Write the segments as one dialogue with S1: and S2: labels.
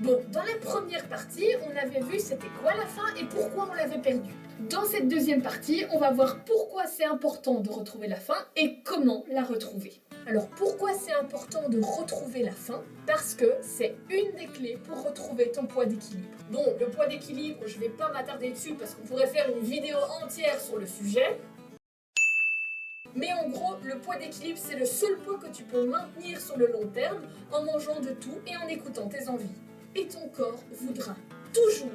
S1: Bon, dans la première partie, on avait vu c'était quoi la faim et pourquoi on l'avait perdue. Dans cette deuxième partie, on va voir pourquoi c'est important de retrouver la faim et comment la retrouver. Alors pourquoi c'est important de retrouver la faim? Parce que c'est une des clés pour retrouver ton poids d'équilibre. Bon, le poids d'équilibre, je vais pas m'attarder dessus parce qu'on pourrait faire une vidéo entière sur le sujet. Mais en gros, le poids d'équilibre, c'est le seul poids que tu peux maintenir sur le long terme en mangeant de tout et en écoutant tes envies. Et ton corps voudra toujours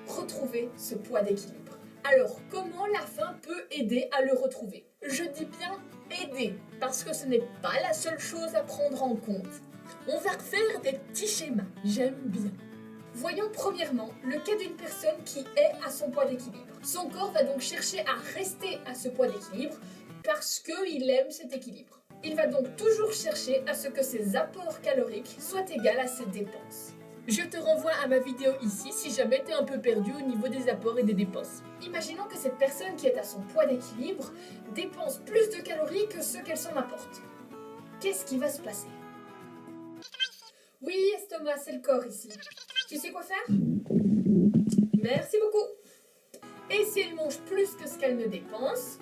S1: retrouver ce poids d'équilibre. Alors, comment la faim peut aider à le retrouver? Je dis bien aider, parce que ce n'est pas la seule chose à prendre en compte. On va refaire des petits schémas, j'aime bien. Voyons premièrement le cas d'une personne qui est à son poids d'équilibre. Son corps va donc chercher à rester à ce poids d'équilibre parce qu'il aime cet équilibre. Il va donc toujours chercher à ce que ses apports caloriques soient égaux à ses dépenses. Je te renvoie à ma vidéo ici si jamais tu es un peu perdu au niveau des apports et des dépenses. Imaginons que cette personne qui est à son poids d'équilibre dépense plus de calories que ce qu'elle s'en apporte. Qu'est-ce qui va se passer? Oui, estomac, c'est le corps ici. Tu sais quoi faire? Merci beaucoup. Et si elle mange plus que ce qu'elle ne dépense?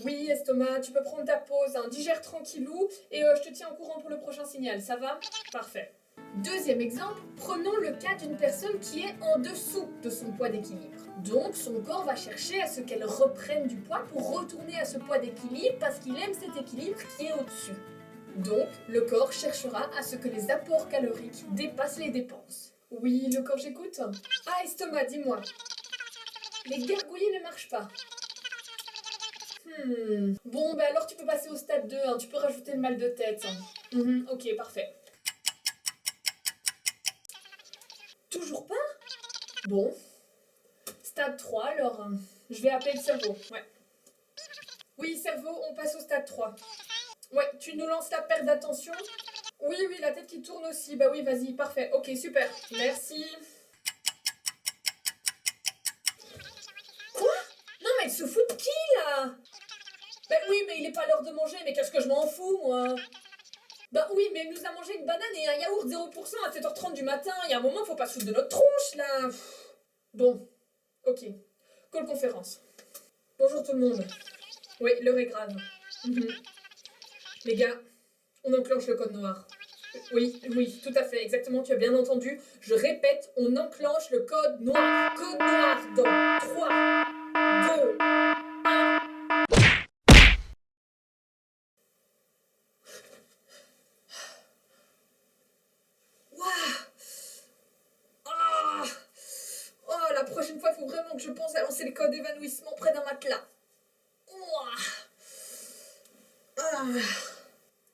S1: Oui, estomac, tu peux prendre ta pause, hein, digère tranquillou et je te tiens au courant pour le prochain signal, ça va? Parfait. Deuxième exemple, prenons le cas d'une personne qui est en dessous de son poids d'équilibre. Donc son corps va chercher à ce qu'elle reprenne du poids pour retourner à ce poids d'équilibre parce qu'il aime cet équilibre qui est au-dessus. Donc le corps cherchera à ce que les apports caloriques dépassent les dépenses. Oui, le corps, j'écoute. Ah, estomac, dis-moi. Les gargouillis ne marchent pas. Bon, bah alors tu peux passer au stade 2, hein. Tu peux rajouter le mal de tête. Ok, parfait. Toujours pas? Bon. Stade 3, alors je vais appeler le cerveau. Ouais. Oui, cerveau, on passe au stade 3. Ouais, tu nous lances la perte d'attention? Oui, la tête qui tourne aussi. Bah oui, vas-y, parfait. Ok, super. Merci. Quoi? Non, mais elle se fout de qui, là? Bah oui, mais il est pas l'heure de manger, mais qu'est-ce que je m'en fous, moi? Bah oui, mais elle nous a mangé une banane et un yaourt 0% à 7h30 du matin. Il y a un moment, faut pas se foutre de notre tronche, là. Bon, ok. Call conférence. Bonjour tout le monde. Oui, l'heure est grave. Les gars, on enclenche le code noir. Oui, tout à fait, exactement, tu as bien entendu. Je répète, on enclenche le code noir. Code noir dans 3, 2, 1... Oh, la prochaine fois, il faut vraiment que je pense à lancer le code d'évanouissement près d'un matelas.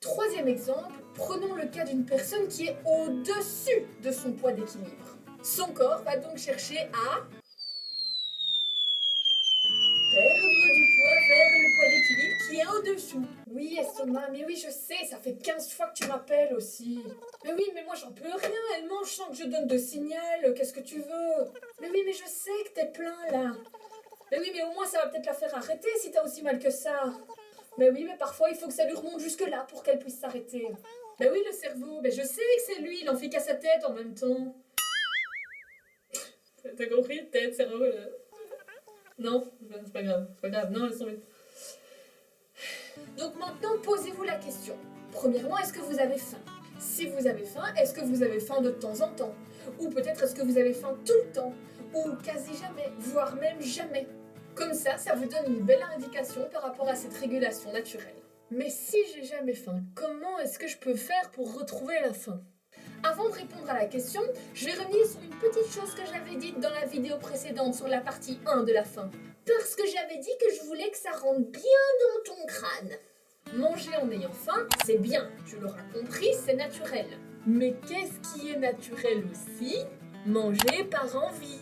S1: Troisième exemple, prenons le cas d'une personne qui est au-dessus de son poids d'équilibre. Son corps va donc chercher à perdre du poids vers le poids d'équilibre qui est au-dessous. Oui, estomac, mais oui, je sais, ça fait 15 fois que tu m'appelles aussi. Mais oui, mais moi j'en peux rien, elle mange sans que je donne de signal, qu'est-ce que tu veux? Mais oui, mais je sais que t'es plein là. Mais oui, mais au moins ça va peut-être la faire arrêter si t'as aussi mal que ça. Mais oui, mais parfois il faut que ça lui remonte jusque-là pour qu'elle puisse s'arrêter. Mais oui, le cerveau, mais je sais que c'est lui, il en fait qu'à sa tête en même temps. T'as compris, tête, cerveau, là. Non, c'est pas grave, non, elles sont... Donc maintenant, posez-vous la question. Premièrement, est-ce que vous avez faim? Si vous avez faim, est-ce que vous avez faim de temps en temps? Ou peut-être est-ce que vous avez faim tout le temps? Ou quasi jamais, voire même jamais? Comme ça vous donne une belle indication par rapport à cette régulation naturelle. Mais si j'ai jamais faim, comment est-ce que je peux faire pour retrouver la faim? Avant de répondre à la question, je vais revenir sur une petite chose que j'avais dite dans la vidéo précédente sur la partie 1 de la faim. Parce que j'avais dit que je voulais que ça rentre bien dans ton crâne. Manger en ayant faim, c'est bien, tu l'auras compris, c'est naturel. Mais qu'est-ce qui est naturel aussi? Manger par envie.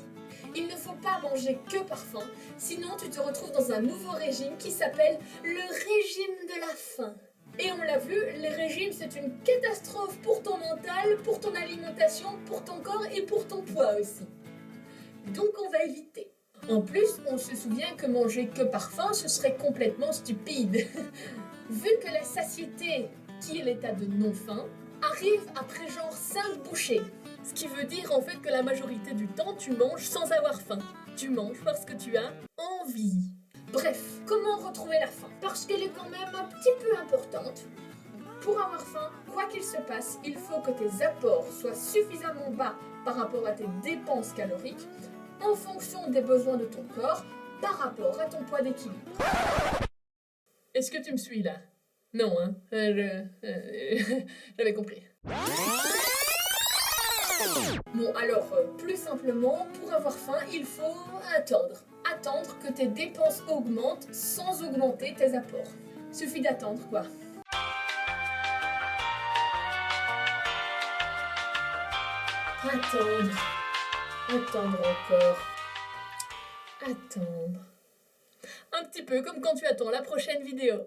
S1: Il ne faut pas manger que par faim, sinon tu te retrouves dans un nouveau régime qui s'appelle le régime de la faim. Et on l'a vu, les régimes c'est une catastrophe pour ton mental, pour ton alimentation, pour ton corps et pour ton poids aussi. Donc on va éviter. En plus, on se souvient que manger que par faim, ce serait complètement stupide. Vu que la satiété, qui est l'état de non-faim, arrive après genre 5 bouchées.
S2: Ce qui veut dire en fait que la majorité du temps, tu manges sans avoir faim. Tu manges parce que tu as envie.
S1: Bref, comment retrouver la faim? Parce qu'elle est quand même un petit peu importante. Pour avoir faim, quoi qu'il se passe, il faut que tes apports soient suffisamment bas par rapport à tes dépenses caloriques, en fonction des besoins de ton corps, par rapport à ton poids d'équilibre.
S2: Est-ce que tu me suis là? Non, hein? J'avais compris.
S1: Bon, alors, plus simplement, pour avoir faim, il faut attendre. Attendre que tes dépenses augmentent sans augmenter tes apports. Suffit d'attendre, quoi. Attendre. Attendre encore. Attendre.
S2: Un petit peu comme quand tu attends la prochaine vidéo.